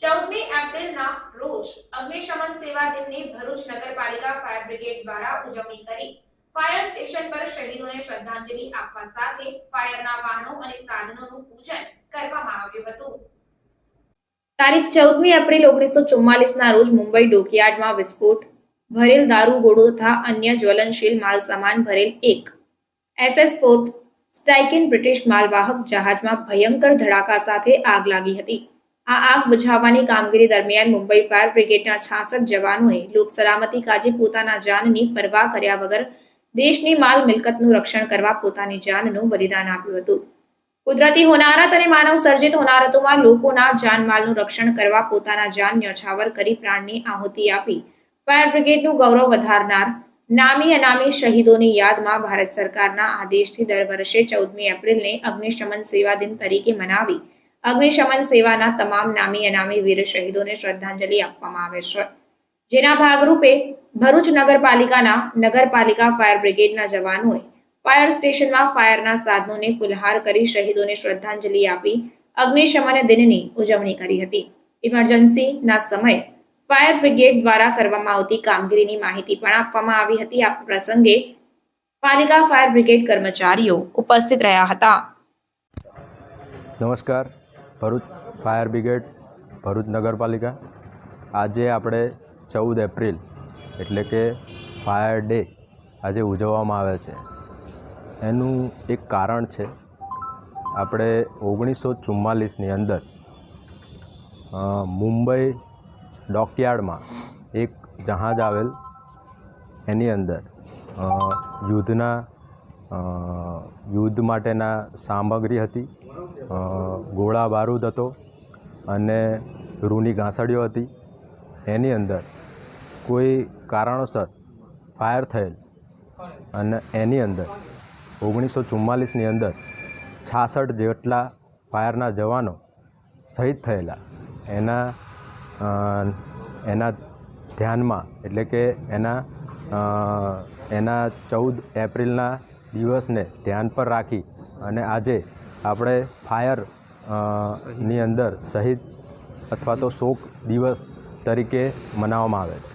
14મી એપ્રિલના રોજ અગ્નિશમન સેવા દિનની ભરૂચ નગરપાલિકા ફાયર બ્રિગેડ દ્વારા ઉજવણી કરી ફાયર સ્ટેશન પર શહીદોને શ્રદ્ધાંજલિ આપવા સાથે ફાયરના વાહનો અને સાધનોનું પૂજન કરવામાં આવ્યું હતું। તારીખ 14મી એપ્રિલ 1944ના રોજ મુંબઈ ડોકયાર્ડમાં વિસ્ફોટ ભરેલ દારૂ ગોળો તથા અન્ય જ્વલનશીલ માલ સામાન ભરેલ એક SS-4 સ્ટાઇકિન બ્રિટિશ માલવાહક જહાજમાં ભયંકર ધડાકા સાથે આગ લાગી હતી। આ આગ બુઝાવવાની કામગીરી દરમિયાન મુંબઈ ફાયર બ્રિગેડના 66 જવાનોએ લોક સલામતી કાજે પોતાના જાનની પરવા કર્યા વગર દેશની માલ મિલકતનું રક્ષણ કરવા પોતાની જાનનું બલિદાન આપ્યું હતું। કુદરતી હોનારત અને માનવ સર્જિત હોનારતોમાં લોકોના જાનમાલનું રક્ષણ કરવા પોતાના જાન ન્યોછાવર કરી પ્રાણની આહુતિ આપી ફાયર બ્રિગેડનું ગૌરવ વધારનાર નામી અનામી શહીદોની યાદમાં ભારત સરકારના આદેશથી દર વર્ષે 14મી એપ્રિલને અગ્નિશમન સેવા દિન તરીકે મનાવી અગ્નિશમન સેવાના તમામ નામી અનામી વીર શહીદોને શ્રદ્ધાંજલિ આપવામાં આવે છે। જેના ભાગરૂપે ભરૂચ નગરપાલિકાના નગરપાલિકા ફાયર બ્રિગેડના જવાનોએ ફાયર સ્ટેશનમાં ફાયરના સાધનોને ફુલહાર કરી શહીદોને શ્રદ્ધાંજલિ આપી અગ્નિશમન દિનની ઉજવણી કરી હતી। ઇમરજન્સીના સમયે ફાયર બ્રિગેડ દ્વારા કરવામાં આવતી કામગીરીની માહિતી પણ આપવામાં આવી હતી। આ પ્રસંગે પાલિકા ફાયર બ્રિગેડ કર્મચારીઓ ઉપસ્થિત રહ્યા હતા। નમસ્કાર, ભરૂચ ફાયર બ્રિગેડ ભરૂચ નગરપાલિકા આજે આપણે 14 એપ્રિલ એટલે કે ફાયર ડે આજે ઉજવવામાં આવે છે। એનું એક કારણ છે, આપણે 1944ની અંદર મુંબઈ ડોકયાર્ડમાં એક જહાજ આવેલ, એની અંદર યુદ્ધ માટેના સામગ્રી હતી, ગોળા બારૂદ હતો અને રૂની ઘાસડીઓ હતી। એની અંદર કોઈ કારણોસર ફાયર થયેલ અને એની અંદર 1944ની અંદર 66 જેટલા ફાયરના જવાનો શહીદ થયેલા। એના ધ્યાનમાં એટલે કે એના 14 એપ્રિલના દિવસને ધ્યાન પર રાખી અને આજે આપણે ફાયર ની અંદર શહીદ અથવા તો શોક દિવસ તરીકે મનાવવામાં આવે છે।